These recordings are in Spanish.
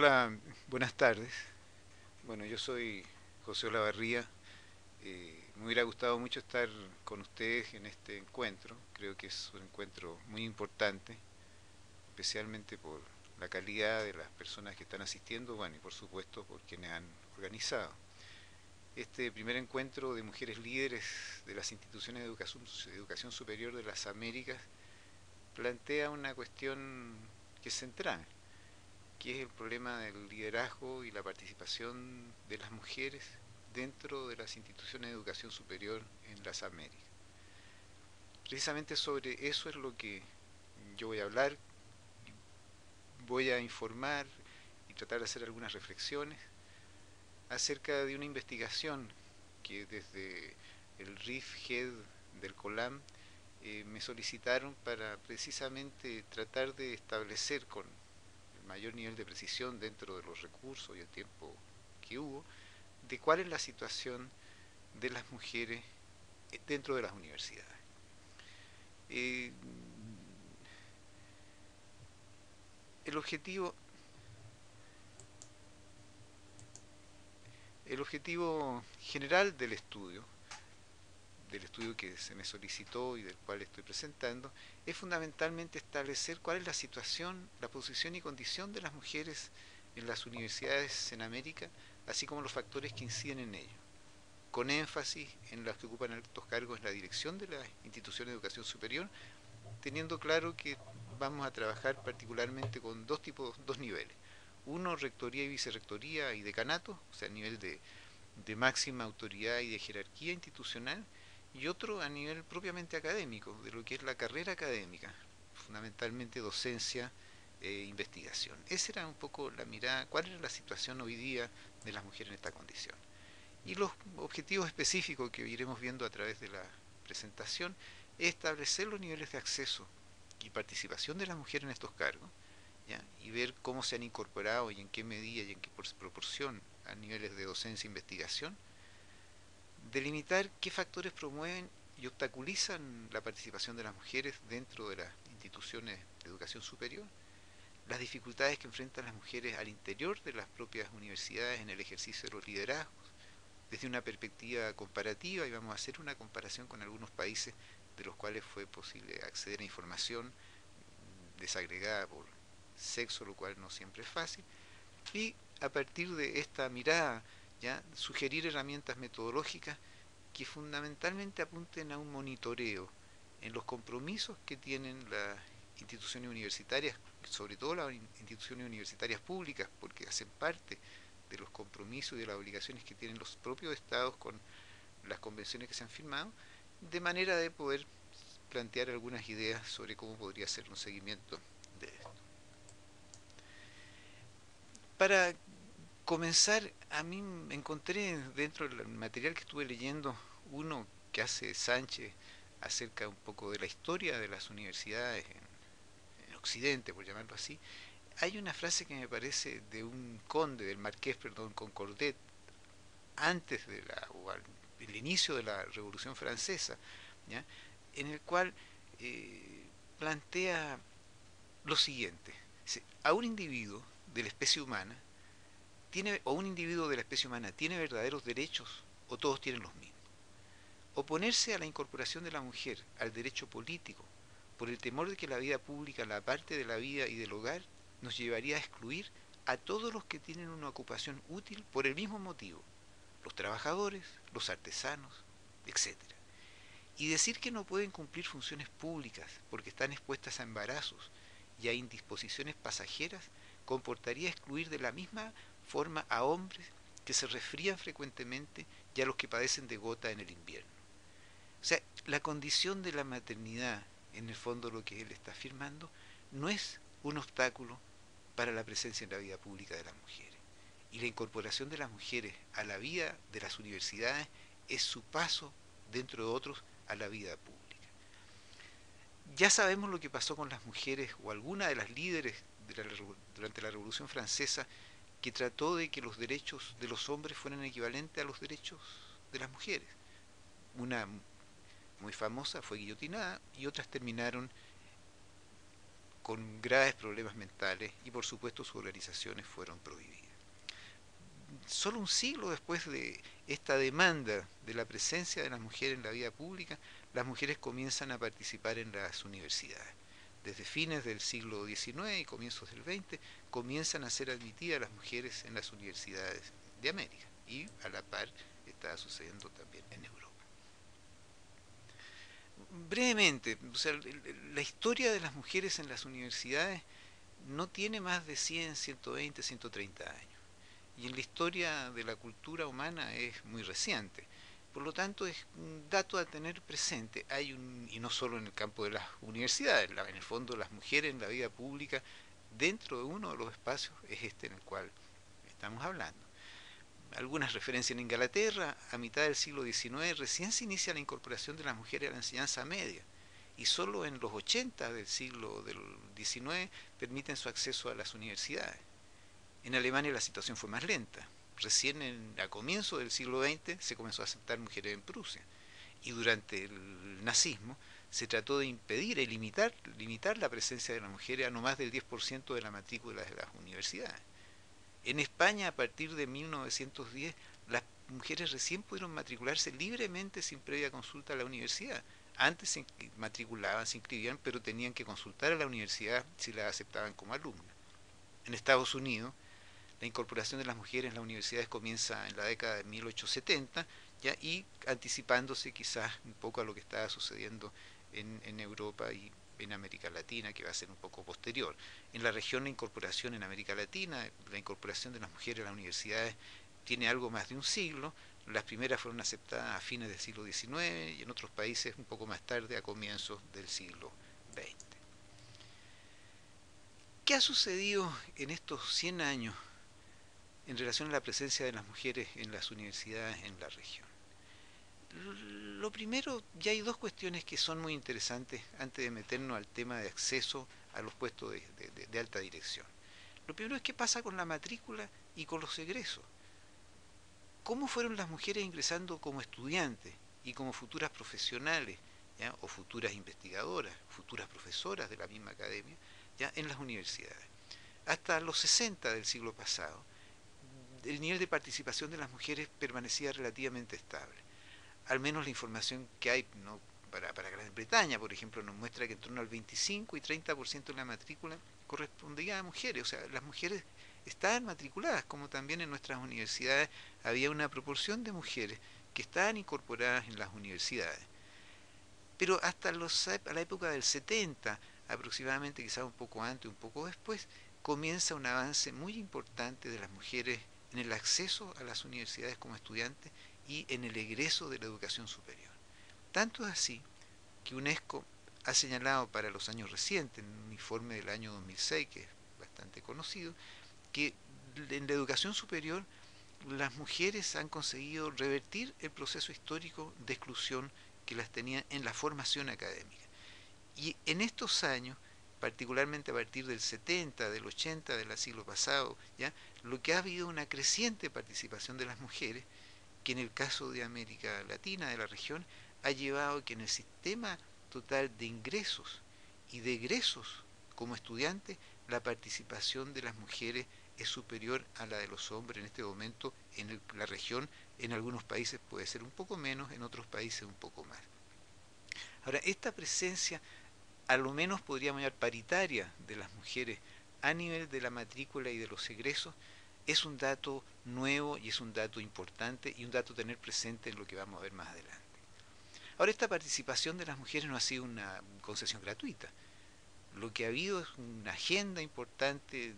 Hola, buenas tardes. Bueno, yo soy José Olavarría. Me hubiera gustado mucho estar con ustedes en este encuentro. Creo que es un encuentro muy importante, especialmente por la calidad de las personas que están asistiendo, bueno, y por supuesto por quienes han organizado. Este primer encuentro de mujeres líderes de las instituciones de educación superior de las Américas plantea una cuestión que es central, que es el problema del liderazgo y la participación de las mujeres dentro de las instituciones de educación superior en las Américas. Precisamente sobre eso es lo que yo voy a hablar, voy a informar y tratar de hacer algunas reflexiones acerca de una investigación que desde el RIF Head del COLAM me solicitaron para precisamente tratar de establecer con el mayor nivel de precisión dentro de los recursos y el tiempo que hubo, de cuál es la situación de las mujeres dentro de las universidades. Eh, el, objetivo, el objetivo general del estudio que se me solicitó y del cual estoy presentando, es fundamentalmente establecer cuál es la situación, la posición y condición de las mujeres en las universidades en América, así como los factores que inciden en ello, con énfasis en las que ocupan altos cargos en la dirección de las instituciones de educación superior, teniendo claro que vamos a trabajar particularmente con dos niveles. Uno, rectoría y vicerrectoría y decanato, o sea, a nivel de máxima autoridad y de jerarquía institucional, y otro a nivel propiamente académico, de lo que es la carrera académica, fundamentalmente docencia e investigación. Esa era un poco la mirada, cuál era la situación hoy día de las mujeres en esta condición. Y los objetivos específicos que iremos viendo a través de la presentación es establecer los niveles de acceso y participación de las mujeres en estos cargos, ¿ya? Y ver cómo se han incorporado y en qué medida y en qué proporción a niveles de docencia e investigación, delimitar qué factores promueven y obstaculizan la participación de las mujeres dentro de las instituciones de educación superior, las dificultades que enfrentan las mujeres al interior de las propias universidades en el ejercicio de los liderazgos, desde una perspectiva comparativa, y vamos a hacer una comparación con algunos países de los cuales fue posible acceder a información desagregada por sexo, lo cual no siempre es fácil, y a partir de esta mirada, ya sugerir herramientas metodológicas que fundamentalmente apunten a un monitoreo en los compromisos que tienen las instituciones universitarias, sobre todo las instituciones universitarias públicas, porque hacen parte de los compromisos y de las obligaciones que tienen los propios estados con las convenciones que se han firmado, de manera de poder plantear algunas ideas sobre cómo podría ser un seguimiento de esto. Para comenzar, a mí me encontré dentro del material que estuve leyendo uno que hace Sánchez acerca un poco de la historia de las universidades en Occidente, por llamarlo así. Hay una frase que me parece de un conde, del marqués, perdón, Concordet, antes de el inicio de la Revolución Francesa, ¿ya? En el cual plantea lo siguiente: a un individuo de la especie humana o un individuo de la especie humana tiene verdaderos derechos o todos tienen los mismos. Oponerse a la incorporación de la mujer al derecho político por el temor de que la vida pública la parte de la vida y del hogar nos llevaría a excluir a todos los que tienen una ocupación útil por el mismo motivo, los trabajadores, los artesanos, etcétera. Y decir que no pueden cumplir funciones públicas porque están expuestas a embarazos y a indisposiciones pasajeras comportaría excluir de la misma forma a hombres que se resfrían frecuentemente y a los que padecen de gota en el invierno. O sea, la condición de la maternidad, en el fondo lo que él está afirmando, no es un obstáculo para la presencia en la vida pública de las mujeres. Y la incorporación de las mujeres a la vida de las universidades es su paso, dentro de otros, a la vida pública. Ya sabemos lo que pasó con las mujeres o alguna de las líderes durante la Revolución Francesa, que trató de que los derechos de los hombres fueran equivalentes a los derechos de las mujeres. Una muy famosa fue guillotinada y otras terminaron con graves problemas mentales y por supuesto sus organizaciones fueron prohibidas. Solo un siglo después de esta demanda de la presencia de las mujeres en la vida pública, las mujeres comienzan a participar en las universidades. Desde fines del siglo XIX y comienzos del XX comienzan a ser admitidas las mujeres en las universidades de América y a la par está sucediendo también en Europa. Brevemente, o sea, la historia de las mujeres en las universidades no tiene más de 100, 120, 130 años. Y en la historia de la cultura humana es muy reciente. Por lo tanto, es un dato a tener presente. Y no solo en el campo de las universidades, en el fondo las mujeres en la vida pública, dentro de uno de los espacios, es este en el cual estamos hablando. Algunas referencias en Inglaterra, a mitad del siglo XIX, recién se inicia la incorporación de las mujeres a la enseñanza media. Y solo en los 80 del siglo del XIX permiten su acceso a las universidades. En Alemania la situación fue más lenta. Recién a comienzo del siglo XX se comenzó a aceptar mujeres en Prusia. Y durante el nazismo se trató de impedir y limitar la presencia de las mujeres a no más del 10% de la matrícula de las universidades. En España, a partir de 1910, las mujeres recién pudieron matricularse libremente sin previa consulta a la universidad. Antes se matriculaban, se inscribían, pero tenían que consultar a la universidad si las aceptaban como alumnas. En Estados Unidos, la incorporación de las mujeres en las universidades comienza en la década de 1870, ¿ya? Y anticipándose quizás un poco a lo que estaba sucediendo en Europa y en América Latina, que va a ser un poco posterior. En la región la incorporación en América Latina, la incorporación de las mujeres a las universidades tiene algo más de un siglo. Las primeras fueron aceptadas a fines del siglo XIX y en otros países un poco más tarde, a comienzos del siglo XX. ¿Qué ha sucedido en estos 100 años en relación a la presencia de las mujeres en las universidades en la región? Lo primero, ya hay dos cuestiones que son muy interesantes antes de meternos al tema de acceso a los puestos de alta dirección. Lo primero es qué pasa con la matrícula y con los egresos. ¿Cómo fueron las mujeres ingresando como estudiantes y como futuras profesionales, ¿ya? O futuras investigadoras, futuras profesoras de la misma academia, ¿ya? En las universidades? Hasta los 60 del siglo pasado, el nivel de participación de las mujeres permanecía relativamente estable. Al menos la información que hay, ¿no? para Gran Bretaña, por ejemplo, nos muestra que en torno al 25 y 30% de la matrícula correspondía a mujeres. O sea, las mujeres estaban matriculadas, como también en nuestras universidades había una proporción de mujeres que estaban incorporadas en las universidades. Pero hasta a la época del 70, aproximadamente, quizás un poco antes, un poco después, comienza un avance muy importante de las mujeres en el acceso a las universidades como estudiantes y en el egreso de la educación superior. Tanto es así que UNESCO ha señalado para los años recientes, en un informe del año 2006, que es bastante conocido, que en la educación superior las mujeres han conseguido revertir el proceso histórico de exclusión que las tenía en la formación académica. Y en estos años, particularmente a partir del 70, del 80 del siglo pasado, ¿ya? Lo que ha habido una creciente participación de las mujeres, que en el caso de América Latina, de la región, ha llevado a que en el sistema total de ingresos y de egresos como estudiantes, la participación de las mujeres es superior a la de los hombres en este momento en la región. En algunos países puede ser un poco menos, en otros países un poco más. Ahora, esta presencia, a lo menos podríamos llamar paritaria, de las mujeres a nivel de la matrícula y de los egresos, es un dato nuevo y es un dato importante y un dato a tener presente en lo que vamos a ver más adelante. Ahora, esta participación de las mujeres no ha sido una concesión gratuita. Lo que ha habido es una agenda importante,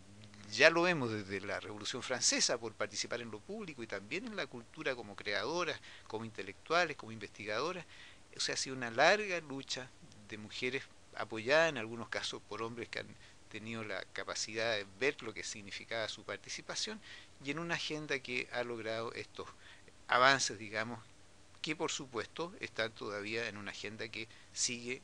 ya lo vemos desde la Revolución Francesa, por participar en lo público y también en la cultura como creadoras, como intelectuales, como investigadoras. O sea, ha sido una larga lucha de mujeres apoyada en algunos casos por hombres que han tenido la capacidad de ver lo que significaba su participación y en una agenda que ha logrado estos avances, digamos, que por supuesto están todavía en una agenda que sigue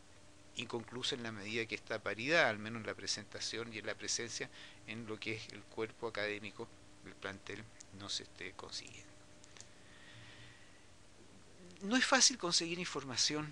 inconclusa en la medida que esta paridad, al menos en la presentación y en la presencia en lo que es el cuerpo académico del plantel, no se esté consiguiendo. No es fácil conseguir información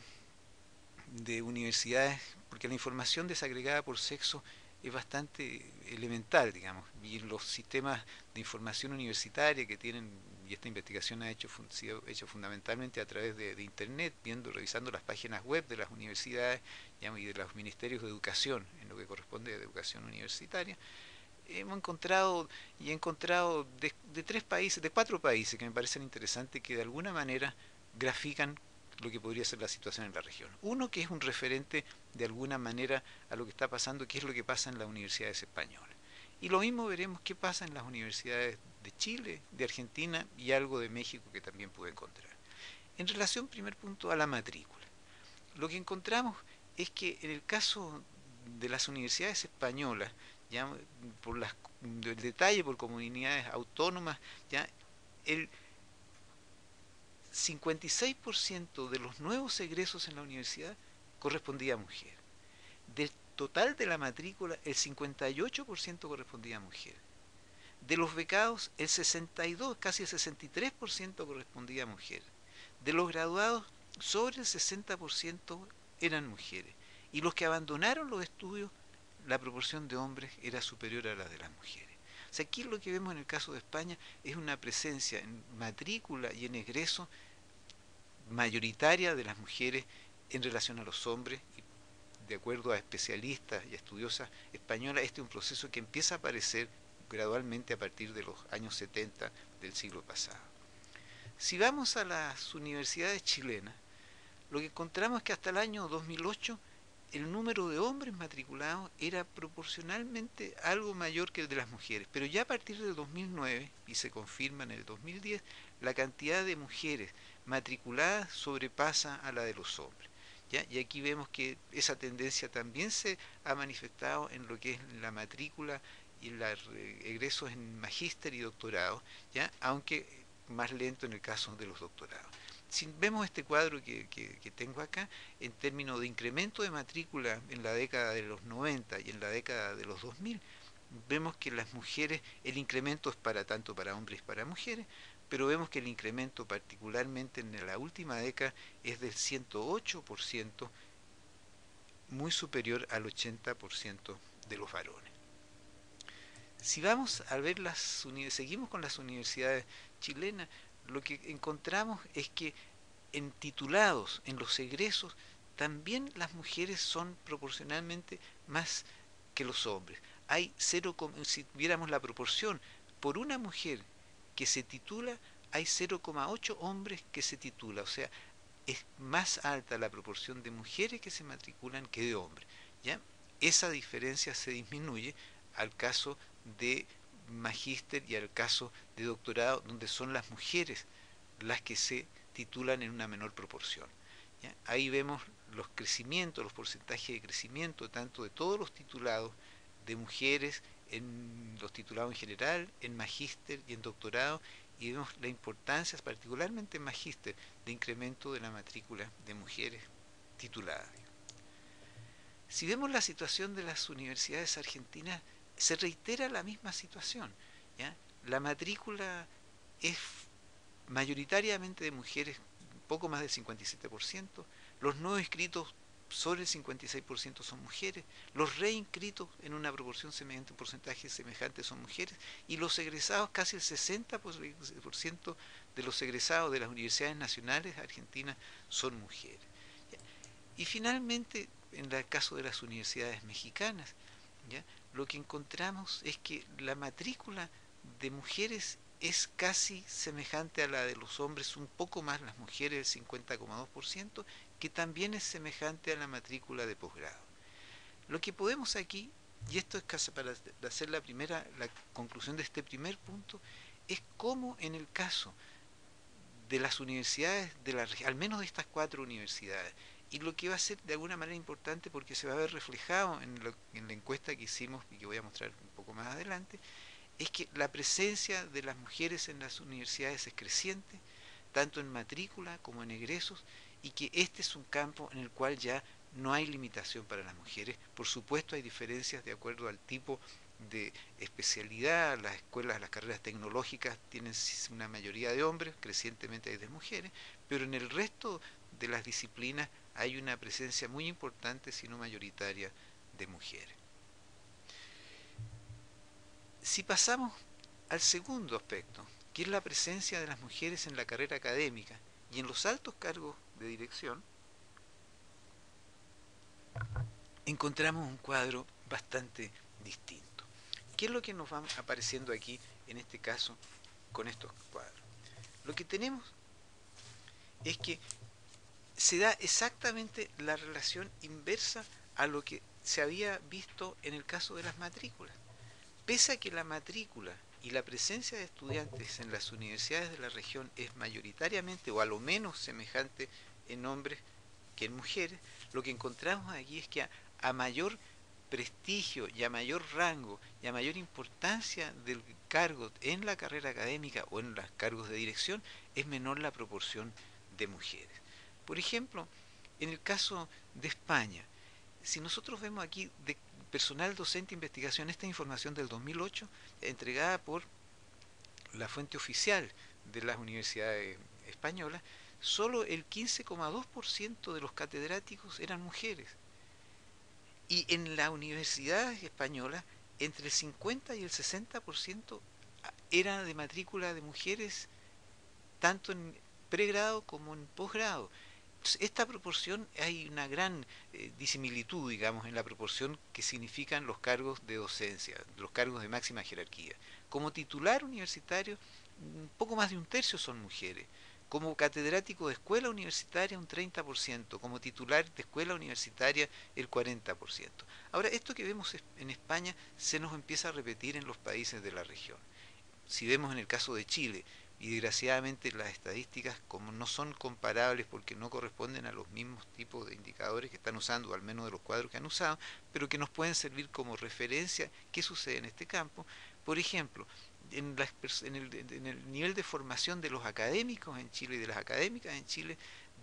de universidades porque la información desagregada por sexo es bastante elemental, digamos, y en los sistemas de información universitaria que tienen, y esta investigación sido hecho fundamentalmente a través de Internet, revisando las páginas web de las universidades, digamos, y de los ministerios de educación, en lo que corresponde a educación universitaria, hemos encontrado y he encontrado de tres países, de cuatro países que me parecen interesantes que de alguna manera grafican lo que podría ser la situación en la región. Uno que es un referente de alguna manera a lo que está pasando, que es lo que pasa en las universidades españolas. Y lo mismo veremos qué pasa en las universidades de Chile, de Argentina y algo de México que también pude encontrar. En relación, primer punto, a la matrícula. Lo que encontramos es que en el caso de las universidades españolas, ya por el detalle, por comunidades autónomas, ya el 56% de los nuevos egresos en la universidad correspondía a mujer. Del total de la matrícula, el 58% correspondía a mujer. De los becados, el 62, casi el 63% correspondía a mujer. De los graduados, sobre el 60% eran mujeres. Y los que abandonaron los estudios, la proporción de hombres era superior a la de las mujeres. O sea, aquí lo que vemos en el caso de España es una presencia en matrícula y en egreso mayoritaria de las mujeres en relación a los hombres. Y de acuerdo a especialistas y estudiosas españolas, este es un proceso que empieza a aparecer gradualmente a partir de los años 70 del siglo pasado. Si vamos a las universidades chilenas, lo que encontramos es que hasta el año 2008 el número de hombres matriculados era proporcionalmente algo mayor que el de las mujeres, pero ya a partir del 2009, y se confirma en el 2010, la cantidad de mujeres matriculadas sobrepasa a la de los hombres. ¿Ya? Y aquí vemos que esa tendencia también se ha manifestado en lo que es la matrícula y los egresos en magíster y doctorado, ¿ya? Aunque más lento en el caso de los doctorados. Si vemos este cuadro que tengo acá, en términos de incremento de matrícula en la década de los 90 y en la década de los 2000, vemos que las mujeres, el incremento es para tanto para hombres y para mujeres, pero vemos que el incremento particularmente en la última década es del 108%, muy superior al 80% de los varones. Si vamos a ver seguimos con las universidades chilenas, lo que encontramos es que en titulados, en los egresos, también las mujeres son proporcionalmente más que los hombres. Hay 0, si viéramos la proporción, por una mujer que se titula, hay 0,8 hombres que se titula, o sea, es más alta la proporción de mujeres que se matriculan que de hombres. ¿Ya? Esa diferencia se disminuye al caso de magíster y al caso de doctorado, donde son las mujeres las que se titulan en una menor proporción. ¿Ya? Ahí vemos los crecimientos, los porcentajes de crecimiento, tanto de todos los titulados, de mujeres, en los titulados en general, en magíster y en doctorado, y vemos la importancia, particularmente en magíster, de incremento de la matrícula de mujeres tituladas. Si vemos la situación de las universidades argentinas, se reitera la misma situación. ¿Ya? La matrícula es mayoritariamente de mujeres, poco más del 57%, los no inscritos sobre el 56% son mujeres, los reinscritos en una proporción semejante, un porcentaje semejante son mujeres, y los egresados, casi el 60% de los egresados de las universidades nacionales argentinas son mujeres. Y finalmente, en el caso de las universidades mexicanas, ¿ya? Lo que encontramos es que la matrícula de mujeres es casi semejante a la de los hombres, un poco más las mujeres, el 50,2%, que también es semejante a la matrícula de posgrado. Lo que podemos aquí, y esto es casi para hacer la conclusión de este primer punto, es cómo en el caso de las universidades, al menos de estas cuatro universidades, y lo que va a ser de alguna manera importante porque se va a ver reflejado en la encuesta que hicimos y que voy a mostrar un poco más adelante, es que la presencia de las mujeres en las universidades es creciente, tanto en matrícula como en egresos, y que este es un campo en el cual ya no hay limitación para las mujeres. Por supuesto hay diferencias de acuerdo al tipo de especialidad, las escuelas, las carreras tecnológicas tienen una mayoría de hombres, crecientemente hay de mujeres, pero en el resto de las disciplinas hay una presencia muy importante, si no mayoritaria, de mujeres. Si pasamos al segundo aspecto, que es la presencia de las mujeres en la carrera académica y en los altos cargos de dirección, encontramos un cuadro bastante distinto. ¿Qué es lo que nos va apareciendo aquí, en este caso, con estos cuadros? Lo que tenemos es que se da exactamente la relación inversa a lo que se había visto en el caso de las matrículas. Pese a que la matrícula y la presencia de estudiantes en las universidades de la región es mayoritariamente o a lo menos semejante en hombres que en mujeres, lo que encontramos aquí es que a mayor prestigio y a mayor rango y a mayor importancia del cargo en la carrera académica o en los cargos de dirección, es menor la proporción de mujeres. Por ejemplo, en el caso de España, si nosotros vemos aquí de personal docente de investigación, esta información del 2008, entregada por la fuente oficial de las universidades españolas, solo el 15,2% de los catedráticos eran mujeres. Y en las universidades españolas, entre el 50 y el 60% era de matrícula de mujeres, tanto en pregrado como en posgrado. Esta proporción, hay una gran disimilitud, digamos, en la proporción que significan los cargos de docencia, los cargos de máxima jerarquía. Como titular universitario, un poco más de un tercio son mujeres. Como catedrático de escuela universitaria, un 30%. Como titular de escuela universitaria, el 40%. Ahora, esto que vemos en España se nos empieza a repetir en los países de la región. Si vemos en el caso de Chile, y desgraciadamente las estadísticas, como no son comparables porque no corresponden a los mismos tipos de indicadores que están usando, al menos de los cuadros que han usado, pero que nos pueden servir como referencia qué sucede en este campo. Por ejemplo, en el nivel de formación de los académicos en Chile y de las académicas en Chile,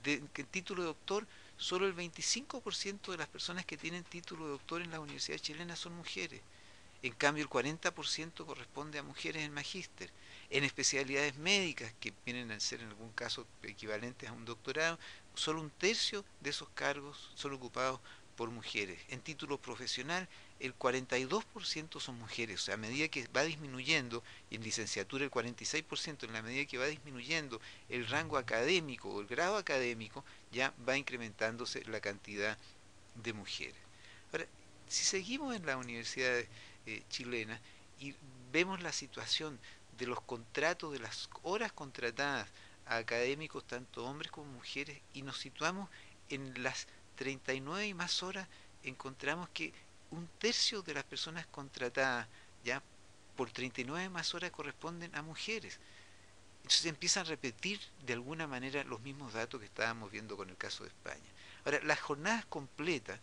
que título de doctor, solo el 25% de las personas que tienen título de doctor en las universidades chilenas son mujeres. En cambio, el 40% corresponde a mujeres en magíster. En especialidades médicas, que vienen a ser en algún caso equivalentes a un doctorado, solo un tercio de esos cargos son ocupados por mujeres. En título profesional, el 42% son mujeres. O sea, a medida que va disminuyendo, y en licenciatura el 46%, en la medida que va disminuyendo el rango académico o el grado académico, ya va incrementándose la cantidad de mujeres. Ahora, si seguimos en las universidades chilenas y vemos la situación de los contratos, de las horas contratadas a académicos, tanto hombres como mujeres, y nos situamos en las 39 y más horas, encontramos que un tercio de las personas contratadas ya por 39 más horas corresponden a mujeres. Entonces se empiezan a repetir de alguna manera los mismos datos que estábamos viendo con el caso de España. Ahora, las jornadas completas,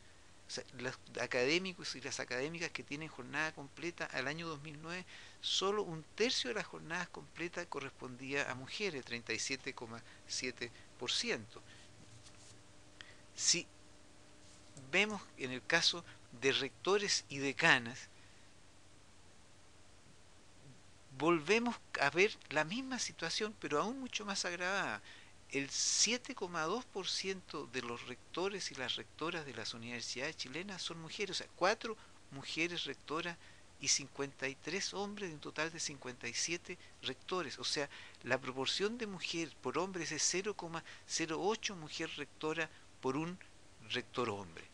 o sea, los académicos y las académicas que tienen jornada completa al año 2009, solo un tercio de las jornadas completas correspondía a mujeres, 37,7%. Si vemos en el caso de rectores y decanas, volvemos a ver la misma situación, pero aún mucho más agravada. El 7,2% de los rectores y las rectoras de las universidades chilenas son mujeres, o sea, 4 mujeres rectoras y 53 hombres de un total de 57 rectores. O sea, la proporción de mujer por hombres es 0,08 mujer rectora por un rector hombre.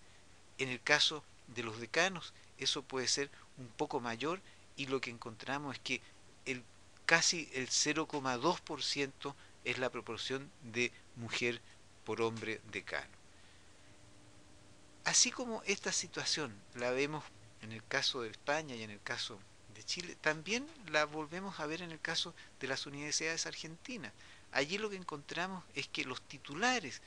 En el caso de los decanos, eso puede ser un poco mayor, y lo que encontramos es que el, casi el 0,2% es la proporción de mujer por hombre decano. Así como esta situación la vemos en el caso de España y en el caso de Chile, también la volvemos a ver en el caso de las universidades argentinas. Allí lo que encontramos es que los titulares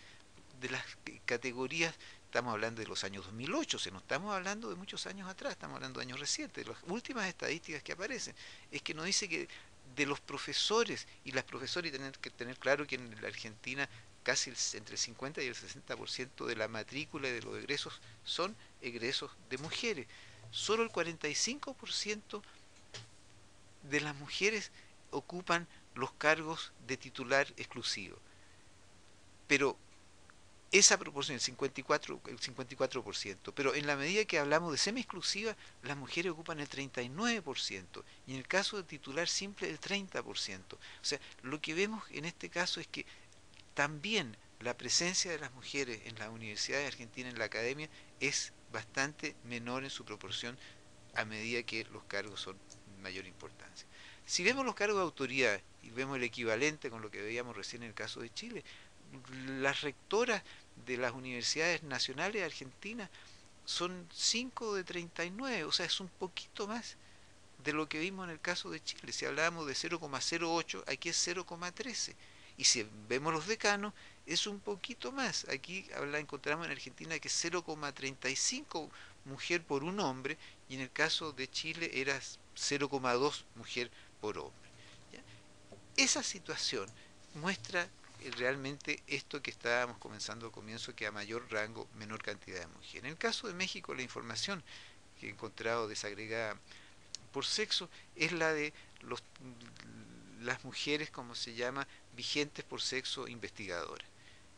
de las categorías, estamos hablando de los años 2008, no estamos hablando de muchos años atrás, estamos hablando de años recientes. Las últimas estadísticas que aparecen es que nos dice que de los profesores y las profesoras, y tener que tener claro que en la Argentina casi entre el 50 y el 60% de la matrícula y de los egresos son egresos de mujeres. Solo el 45% de las mujeres ocupan los cargos de titular exclusivo. Pero esa proporción, el 54%, pero en la medida que hablamos de semi-exclusiva, las mujeres ocupan el 39%, y en el caso de titular simple el 30%. O sea, lo que vemos en este caso es que también la presencia de las mujeres en las universidades argentinas, en la academia, es bastante menor en su proporción a medida que los cargos son de mayor importancia. Si vemos los cargos de autoridad y vemos el equivalente con lo que veíamos recién en el caso de Chile, las rectoras de las universidades nacionales argentinas son 5 de 39, o sea, es un poquito más de lo que vimos en el caso de Chile. Si hablábamos de 0,08, aquí es 0,13. Y si vemos los decanos, es un poquito más. Aquí encontramos en Argentina que es 0,35 mujer por un hombre, y en el caso de Chile era 0,2 mujer por hombre. ¿Ya? Esa situación muestra realmente esto que estábamos comenzando al comienzo, que a mayor rango, menor cantidad de mujeres. En el caso de México, la información que he encontrado desagregada por sexo es la de los, las mujeres, como se llama, vigentes por sexo investigadoras.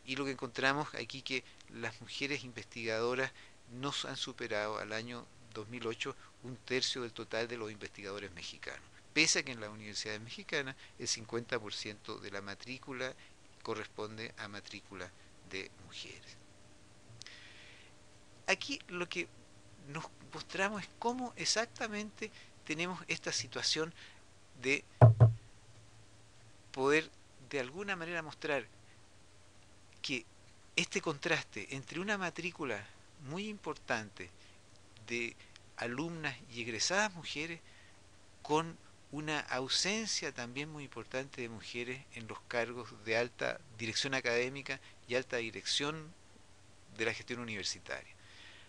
Y lo que encontramos aquí que las mujeres investigadoras no han superado al año 2008 un tercio del total de los investigadores mexicanos, pese a que en las universidades mexicanas el 50% de la matrícula corresponde a matrícula de mujeres. Aquí lo que nos mostramos es cómo exactamente tenemos esta situación de poder de alguna manera mostrar que este contraste entre una matrícula muy importante de alumnas y egresadas mujeres con una ausencia también muy importante de mujeres en los cargos de alta dirección académica y alta dirección de la gestión universitaria.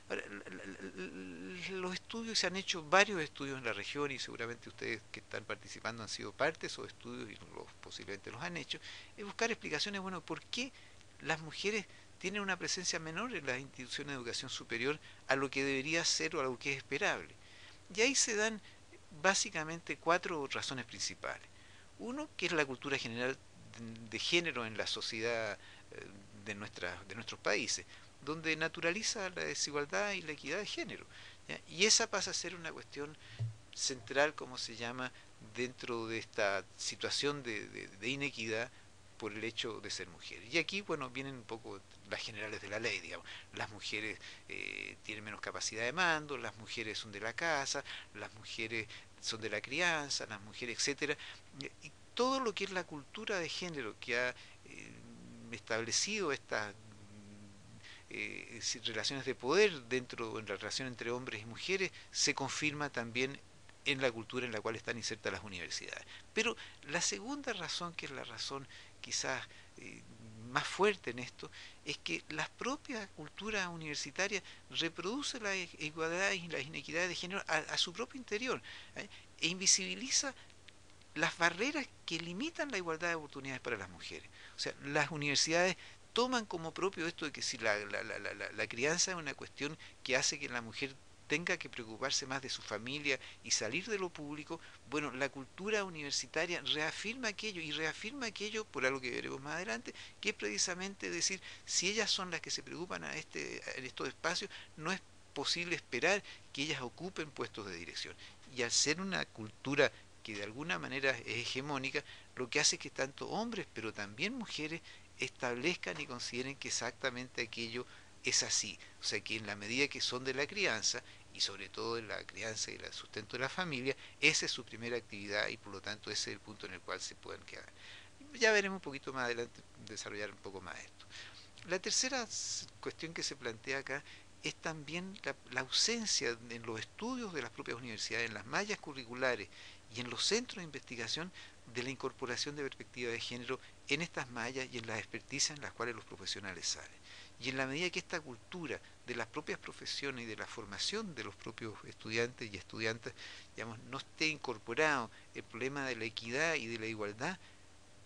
Ahora, los estudios, se han hecho varios estudios en la región, y seguramente ustedes que están participando han sido parte de esos estudios y posiblemente los han hecho, es buscar explicaciones, bueno, ¿por qué las mujeres tienen una presencia menor en las instituciones de educación superior a lo que debería ser o a lo que es esperable? Y ahí se dan básicamente cuatro razones principales. Uno, que es la cultura general de género en la sociedad de nuestros países, donde naturaliza la desigualdad y la equidad de género. ¿Ya? Y esa pasa a ser una cuestión central, como se llama, dentro de esta situación de inequidad por el hecho de ser mujeres. Y aquí, bueno, vienen un poco las generales de la ley, digamos. Las mujeres tienen menos capacidad de mando, las mujeres son de la casa, las mujeres son de la crianza, las mujeres, etcétera. Y todo lo que es la cultura de género que ha establecido estas relaciones de poder dentro en la relación entre hombres y mujeres se confirma también en la cultura en la cual están insertas las universidades. Pero la segunda razón, que es la razón quizás más fuerte en esto, es que la propia cultura universitaria reproduce la igualdad y las inequidades de género a su propio interior, e invisibiliza las barreras que limitan la igualdad de oportunidades para las mujeres. O sea, las universidades toman como propio esto de que si la crianza es una cuestión que hace que la mujer tenga que preocuparse más de su familia y salir de lo público, bueno, la cultura universitaria reafirma aquello, y reafirma aquello por algo que veremos más adelante, que es precisamente decir, si ellas son las que se preocupan en estos espacios, no es posible esperar que ellas ocupen puestos de dirección. Y al ser una cultura que de alguna manera es hegemónica, lo que hace es que tanto hombres, pero también mujeres, establezcan y consideren que exactamente aquello es así. O sea, que en la medida que son de la crianza, y sobre todo de la crianza y el sustento de la familia, esa es su primera actividad, y por lo tanto ese es el punto en el cual se pueden quedar. Ya veremos un poquito más adelante desarrollar un poco más esto. La tercera cuestión que se plantea acá es también la ausencia en los estudios de las propias universidades, en las mallas curriculares y en los centros de investigación, de la incorporación de perspectiva de género en estas mallas y en las experticias en las cuales los profesionales salen. Y en la medida que esta cultura de las propias profesiones y de la formación de los propios estudiantes y estudiantes, digamos, no esté incorporado el problema de la equidad y de la igualdad,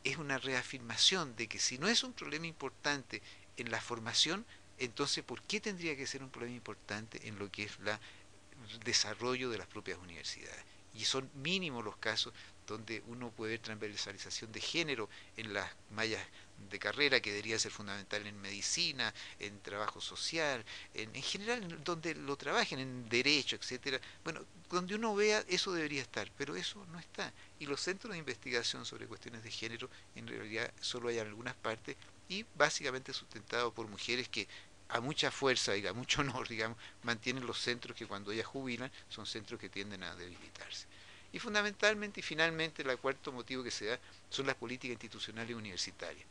es una reafirmación de que si no es un problema importante en la formación, entonces ¿por qué tendría que ser un problema importante en lo que es el desarrollo de las propias universidades? y son mínimos los casos donde uno puede ver transversalización de género en las mallas de carrera que debería ser fundamental en medicina, en trabajo social, en general donde lo trabajen, en derecho, etcétera. Bueno, donde uno vea eso debería estar, pero eso no está. Y los centros de investigación sobre cuestiones de género en realidad solo hay en algunas partes y básicamente sustentado por mujeres que a mucha fuerza y a mucho honor, digamos, mantienen los centros que cuando ellas jubilan son centros que tienden a debilitarse. Y fundamentalmente y finalmente el cuarto motivo que se da son las políticas institucionales universitarias,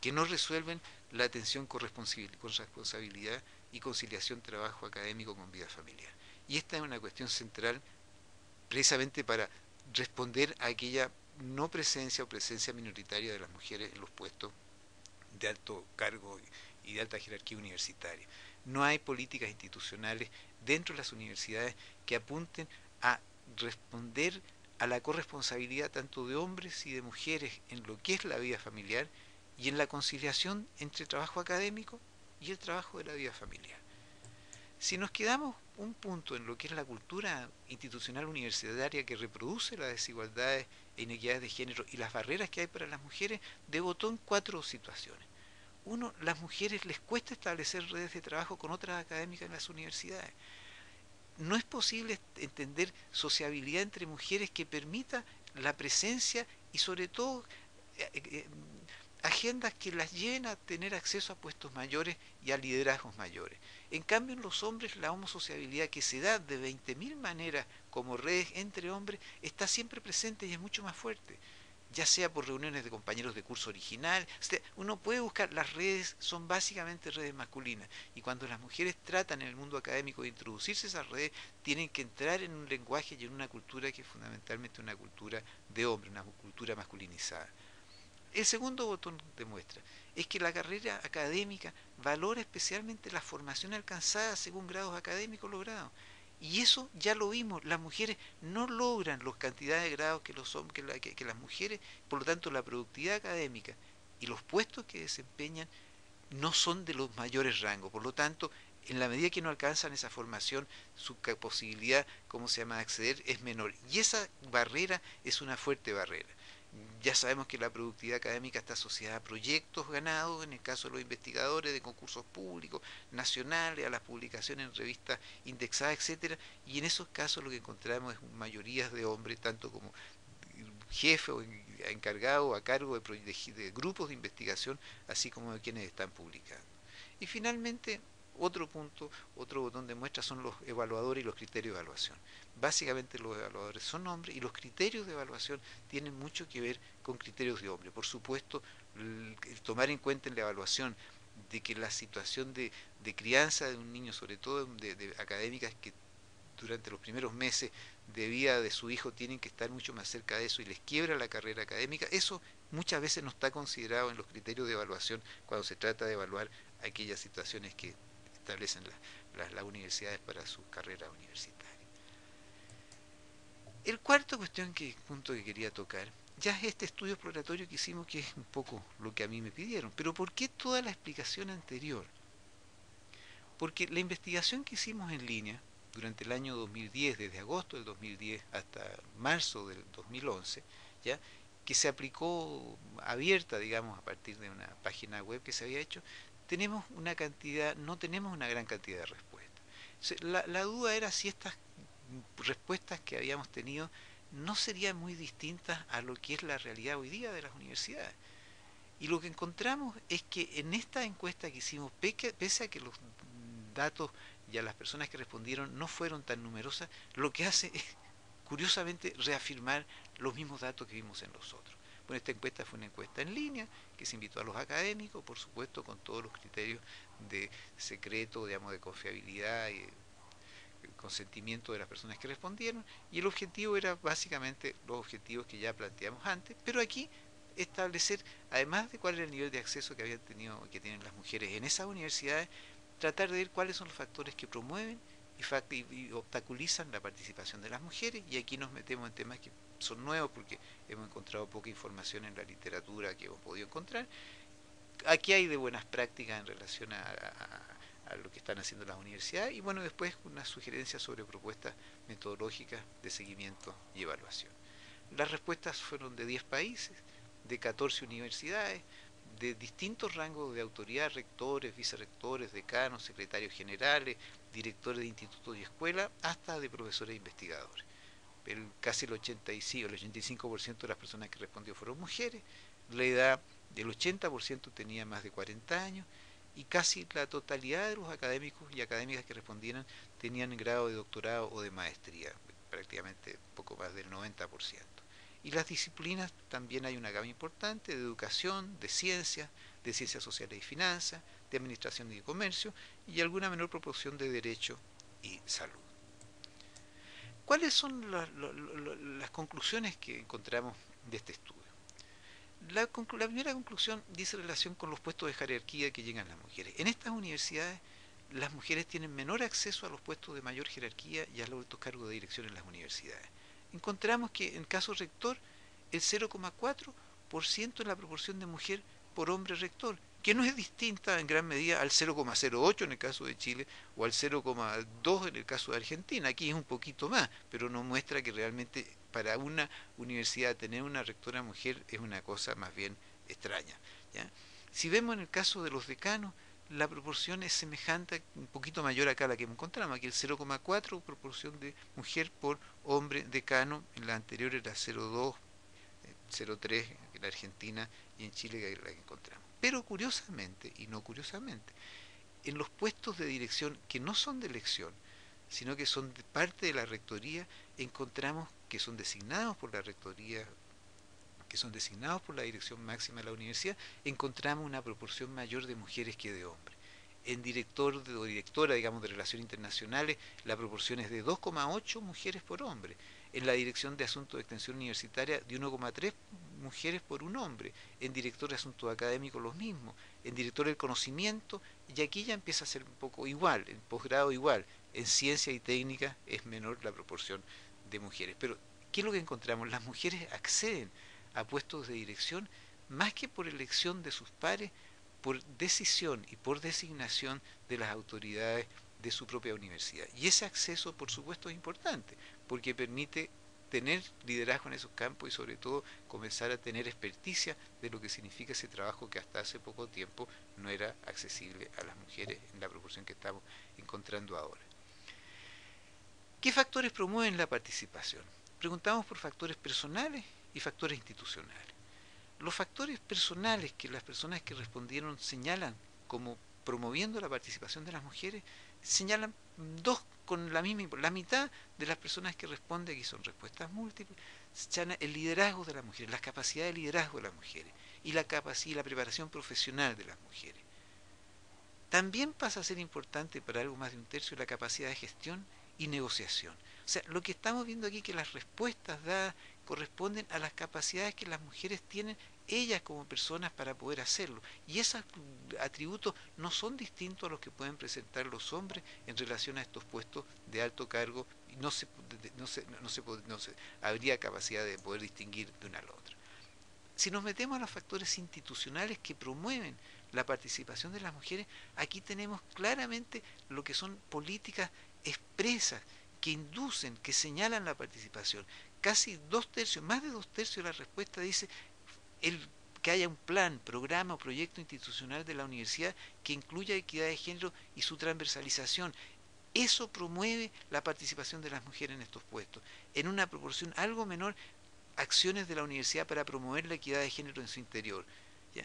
que no resuelven la atención con responsabilidad y conciliación trabajo académico con vida familiar. Y esta es una cuestión central precisamente para responder a aquella no presencia o presencia minoritaria de las mujeres en los puestos de alto cargo y de alta jerarquía universitaria. No hay políticas institucionales dentro de las universidades que apunten a responder a la corresponsabilidad tanto de hombres y de mujeres en lo que es la vida familiar y en la conciliación entre el trabajo académico y el trabajo de la vida familiar. Si nos quedamos un punto en lo que es la cultura institucional universitaria que reproduce las desigualdades e inequidades de género y las barreras que hay para las mujeres, debotó en cuatro situaciones. Uno, las mujeres les cuesta establecer redes de trabajo con otras académicas en las universidades. No es posible entender sociabilidad entre mujeres que permita la presencia y sobre todo eh, eh, agendas que las lleven a tener acceso a puestos mayores y a liderazgos mayores. En cambio, en los hombres, la homosociabilidad que se da de 20.000 maneras como redes entre hombres está siempre presente y es mucho más fuerte, ya sea por reuniones de compañeros de curso original. O sea, uno puede buscar, las redes son básicamente redes masculinas, y cuando las mujeres tratan en el mundo académico de introducirse a esas redes, tienen que entrar en un lenguaje y en una cultura que es fundamentalmente una cultura de hombre, una cultura masculinizada. El segundo botón demuestra es que la carrera académica valora especialmente la formación alcanzada según grados académicos logrados. Y eso ya lo vimos, las mujeres no logran las cantidades de grados que, los hombres, que las mujeres, por lo tanto la productividad académica y los puestos que desempeñan no son de los mayores rangos. Por lo tanto, en la medida que no alcanzan esa formación, su posibilidad, ¿cómo se llama?, de acceder es menor. Y esa barrera es una fuerte barrera. Ya sabemos que la productividad académica está asociada a proyectos ganados, en el caso de los investigadores, de concursos públicos, nacionales, a las publicaciones en revistas indexadas, etcétera, y en esos casos lo que encontramos es mayorías de hombres, tanto como jefe o encargado a cargo de grupos de investigación, así como de quienes están publicando. Y finalmente, otro punto, otro botón de muestra son los evaluadores y los criterios de evaluación. Básicamente los evaluadores son hombres y los criterios de evaluación tienen mucho que ver con criterios de hombre. Por supuesto, el tomar en cuenta en la evaluación de que la situación de crianza de un niño, sobre todo de académicas que durante los primeros meses de vida de su hijo tienen que estar mucho más cerca de eso y les quiebra la carrera académica, eso muchas veces no está considerado en los criterios de evaluación cuando se trata de evaluar aquellas situaciones que establecen las universidades para su carrera universitaria. El cuarto punto que quería tocar ya es este estudio exploratorio que hicimos, que es un poco lo que a mí me pidieron. Pero ¿por qué toda la explicación anterior? Porque la investigación que hicimos en línea durante el año 2010, desde agosto del 2010 hasta marzo del 2011, ¿ya?, que se aplicó abierta, digamos, a partir de una página web que se había hecho, tenemos una cantidad, no tenemos una gran cantidad de respuestas. La duda era si estas respuestas que habíamos tenido no serían muy distintas a lo que es la realidad hoy día de las universidades. Y lo que encontramos es que en esta encuesta que hicimos, pese a que los datos y a las personas que respondieron no fueron tan numerosas, lo que hace es, curiosamente, reafirmar los mismos datos que vimos en los otros. Bueno, esta encuesta fue una encuesta en línea que se invitó a los académicos, por supuesto, con todos los criterios de secreto, digamos, de confiabilidad y consentimiento de las personas que respondieron, y el objetivo era básicamente los objetivos que ya planteamos antes, pero aquí establecer, además de cuál era el nivel de acceso que habían tenido, que tienen las mujeres en esas universidades, tratar de ver cuáles son los factores que promueven y obstaculizan la participación de las mujeres, y aquí nos metemos en temas que son nuevos porque hemos encontrado poca información en la literatura que hemos podido encontrar. Aquí hay de buenas prácticas en relación a lo que están haciendo las universidades y bueno, después unas sugerencias sobre propuestas metodológicas de seguimiento y evaluación. Las respuestas fueron de 10 países, de 14 universidades, de distintos rangos de autoridad, rectores, vicerrectores, decanos, secretarios generales, directores de institutos y escuelas, hasta de profesores e investigadores. Casi el 85% de las personas que respondió fueron mujeres, la edad del 80% tenía más de 40 años y casi la totalidad de los académicos y académicas que respondieran tenían grado de doctorado o de maestría, prácticamente poco más del 90%. Y las disciplinas también hay una gama importante de educación, de ciencias sociales y finanzas, de administración y de comercio y alguna menor proporción de derecho y salud. ¿Cuáles son las conclusiones que encontramos de este estudio? La primera conclusión dice relación con los puestos de jerarquía que llegan las mujeres. En estas universidades las mujeres tienen menor acceso a los puestos de mayor jerarquía y a los altos cargos de dirección en las universidades. Encontramos que en caso rector el 0,4% es la proporción de mujer por hombre rector, que no es distinta en gran medida al 0,08 en el caso de Chile o al 0,2 en el caso de Argentina. Aquí es un poquito más, pero no muestra que realmente para una universidad tener una rectora mujer es una cosa más bien extraña, ¿ya? Si vemos en el caso de los decanos, la proporción es semejante, un poquito mayor acá a la que encontramos, aquí el 0,4 proporción de mujer por hombre decano, en la anterior era 0,2, 0,3 en la Argentina y en Chile que es la que encontramos. Pero curiosamente, y no curiosamente, en los puestos de dirección que no son de elección, sino que son de parte de la rectoría, encontramos que son designados por la rectoría, que son designados por la dirección máxima de la universidad, encontramos una proporción mayor de mujeres que de hombres. En director o directora, digamos, de relaciones internacionales, la proporción es de 2,8 mujeres por hombre. En la dirección de asuntos de extensión universitaria, de 1,3 mujeres por un hombre. En director de asuntos académicos, los mismos. En director del conocimiento, y aquí ya empieza a ser un poco igual, en posgrado igual. En ciencia y técnica es menor la proporción de mujeres. Pero, ¿qué es lo que encontramos? Las mujeres acceden a puestos de dirección más que por elección de sus pares, por decisión y por designación de las autoridades de su propia universidad. Y ese acceso, por supuesto, es importante, porque permite tener liderazgo en esos campos y sobre todo comenzar a tener experticia de lo que significa ese trabajo que hasta hace poco tiempo no era accesible a las mujeres en la proporción que estamos encontrando ahora. ¿Qué factores promueven la participación? Preguntamos por factores personales y factores institucionales. Los factores personales que las personas que respondieron señalan como promoviendo la participación de las mujeres, señalan dos con la misma, la mitad de las personas que responden, aquí son respuestas múltiples, señalan el liderazgo de las mujeres, las capacidades de liderazgo de las mujeres y la capacidad y la preparación profesional de las mujeres. También pasa a ser importante para algo más de un tercio la capacidad de gestión y negociación. O sea, lo que estamos viendo aquí es que las respuestas dadas corresponden a las capacidades que las mujeres tienen ellas como personas para poder hacerlo. Y esos atributos no son distintos a los que pueden presentar los hombres en relación a estos puestos de alto cargo. No habría capacidad de poder distinguir de una a la otra. Si nos metemos a los factores institucionales que promueven la participación de las mujeres, aquí tenemos claramente lo que son políticas expresas que inducen, que señalan la participación. Casi 2/3, más de 2/3 de la respuesta dice que haya un plan, programa o proyecto institucional de la universidad que incluya equidad de género y su transversalización. Eso promueve la participación de las mujeres en estos puestos. En una proporción algo menor, acciones de la universidad para promover la equidad de género en su interior. ¿Ya?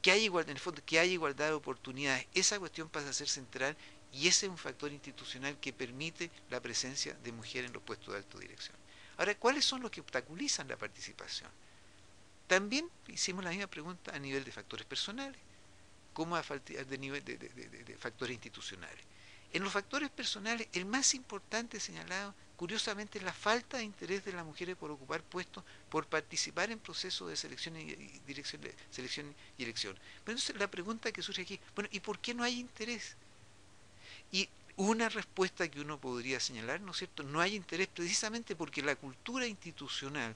Que haya igualdad, en el fondo, que haya igualdad de oportunidades. Esa cuestión pasa a ser central y ese es un factor institucional que permite la presencia de mujeres en los puestos de alta dirección. Ahora, ¿cuáles son los que obstaculizan la participación? También hicimos la misma pregunta a nivel de factores personales, como a nivel de factores institucionales. En los factores personales, el más importante señalado, curiosamente, es la falta de interés de las mujeres por ocupar puestos, por participar en procesos de selección y elección. Pero entonces la pregunta que surge aquí, bueno, ¿y por qué no hay interés? Y una respuesta que uno podría señalar, ¿no es cierto? No hay interés precisamente porque la cultura institucional,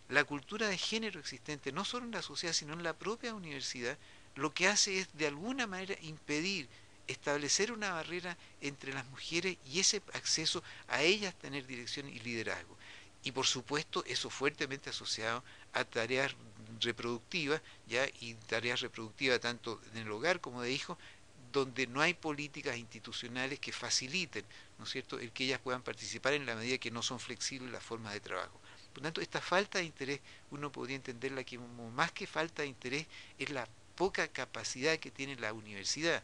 la cultura de género existente, no solo en la sociedad, sino en la propia universidad, lo que hace es de alguna manera impedir establecer una barrera entre las mujeres y ese acceso a ellas tener dirección y liderazgo. Y por supuesto eso fuertemente asociado a tareas reproductivas, ya, y tareas reproductivas tanto en el hogar como de hijos, donde no hay políticas institucionales que faciliten, ¿no es cierto?, el que ellas puedan participar en la medida que no son flexibles las formas de trabajo. Por lo tanto, esta falta de interés, uno podría entenderla que más que falta de interés, es la poca capacidad que tiene la universidad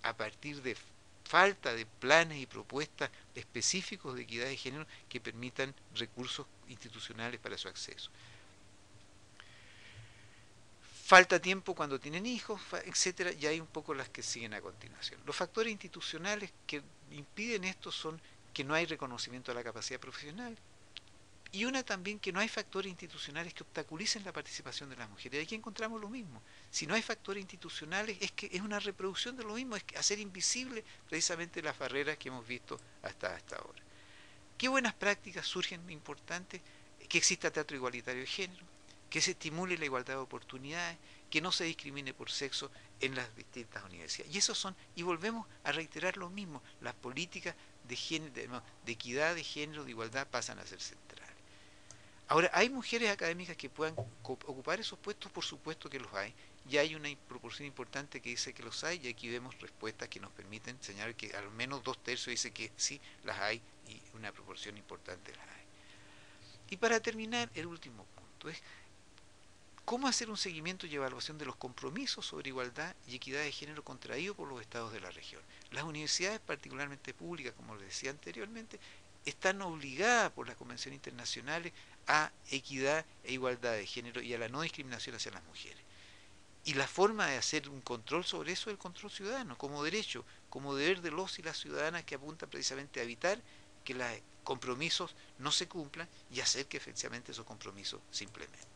a partir de falta de planes y propuestas específicos de equidad de género que permitan recursos institucionales para su acceso. Falta tiempo cuando tienen hijos, etcétera, y hay un poco las que siguen a continuación. Los factores institucionales que impiden esto son que no hay reconocimiento de la capacidad profesional, y una también que no hay factores institucionales que obstaculicen la participación de las mujeres. Y aquí encontramos lo mismo. Si no hay factores institucionales, es que es una reproducción de lo mismo, es hacer invisible precisamente las barreras que hemos visto hasta ahora. ¿Qué buenas prácticas surgen importantes? Que exista teatro igualitario de género, que se estimule la igualdad de oportunidades, que no se discrimine por sexo en las distintas universidades. Y esos son, y volvemos a reiterar lo mismo, las políticas de, género, de equidad de género, de igualdad, pasan a ser centrales. Ahora, ¿hay mujeres académicas que puedan ocupar esos puestos? Por supuesto que los hay. Y hay una proporción importante que dice que los hay, y aquí vemos respuestas que nos permiten señalar que al menos 2/3 dice que sí las hay, y una proporción importante las hay. Y para terminar, el último punto es cómo hacer un seguimiento y evaluación de los compromisos sobre igualdad y equidad de género contraídos por los estados de la región. Las universidades, particularmente públicas, como les decía anteriormente, están obligadas por las convenciones internacionales a equidad e igualdad de género y a la no discriminación hacia las mujeres. Y la forma de hacer un control sobre eso es el control ciudadano, como derecho, como deber de los y las ciudadanas que apuntan precisamente a evitar que los compromisos no se cumplan y hacer que efectivamente esos compromisos se implementen.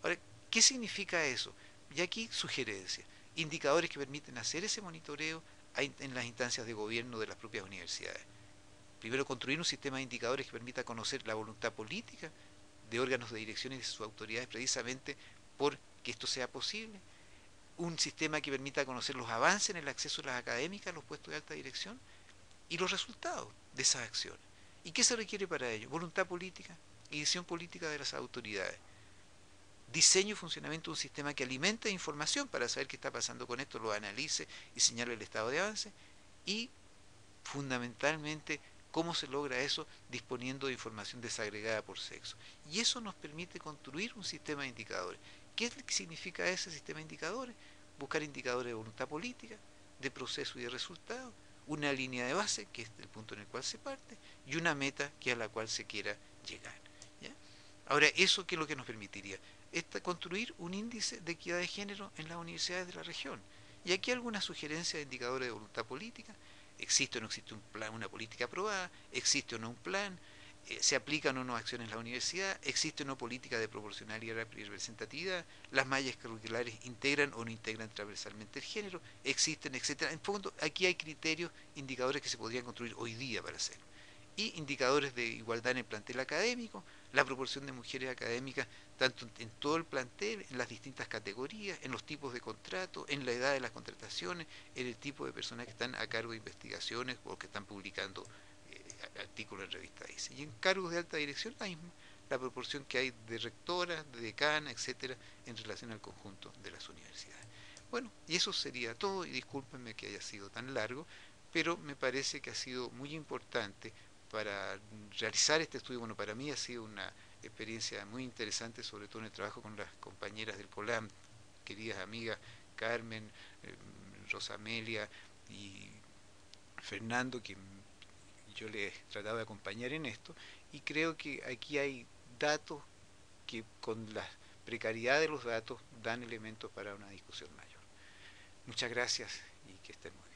Ahora, ¿qué significa eso? Y aquí sugerencias, indicadores que permiten hacer ese monitoreo en las instancias de gobierno de las propias universidades. Primero, construir un sistema de indicadores que permita conocer la voluntad política de órganos de dirección y de sus autoridades precisamente por que esto sea posible. Un sistema que permita conocer los avances en el acceso de las académicas a los puestos de alta dirección y los resultados de esas acciones. ¿Y qué se requiere para ello? Voluntad política y decisión política de las autoridades. Diseño y funcionamiento de un sistema que alimente información para saber qué está pasando con esto, lo analice y señale el estado de avance. Y fundamentalmente, ¿cómo se logra eso? Disponiendo de información desagregada por sexo. Y eso nos permite construir un sistema de indicadores. ¿Qué significa ese sistema de indicadores? Buscar indicadores de voluntad política, de proceso y de resultado, una línea de base, que es el punto en el cual se parte, y una meta que a la cual se quiera llegar. ¿Ya? Ahora, ¿eso qué es lo que nos permitiría? Construir un índice de equidad de género en las universidades de la región. Y aquí algunas sugerencias de indicadores de voluntad política. ¿Existe o no existe un plan, una política aprobada? ¿Existe o no un plan? ¿Se aplican o no acciones en la universidad? ¿Existe o no política de proporcionalidad y representatividad? ¿Las mallas curriculares integran o no integran transversalmente el género? ¿Existen, etcétera? En fondo, aquí hay criterios, indicadores que se podrían construir hoy día para hacerlo. Y indicadores de igualdad en el plantel académico, la proporción de mujeres académicas tanto en todo el plantel, en las distintas categorías, en los tipos de contrato, en la edad de las contrataciones, en el tipo de personas que están a cargo de investigaciones o que están publicando artículos en revistas ICE. Y en cargos de alta dirección, la proporción que hay de rectoras, de decanas, etcétera, en relación al conjunto de las universidades. Bueno, y eso sería todo, y discúlpenme que haya sido tan largo, pero me parece que ha sido muy importante para realizar este estudio. Bueno, para mí ha sido una experiencia muy interesante, sobre todo en el trabajo con las compañeras del COLAM, queridas amigas Carmen, Rosamelia y Fernando, que yo les trataba de acompañar en esto, y creo que aquí hay datos que con la precariedad de los datos dan elementos para una discusión mayor. Muchas gracias y que estén muy bien.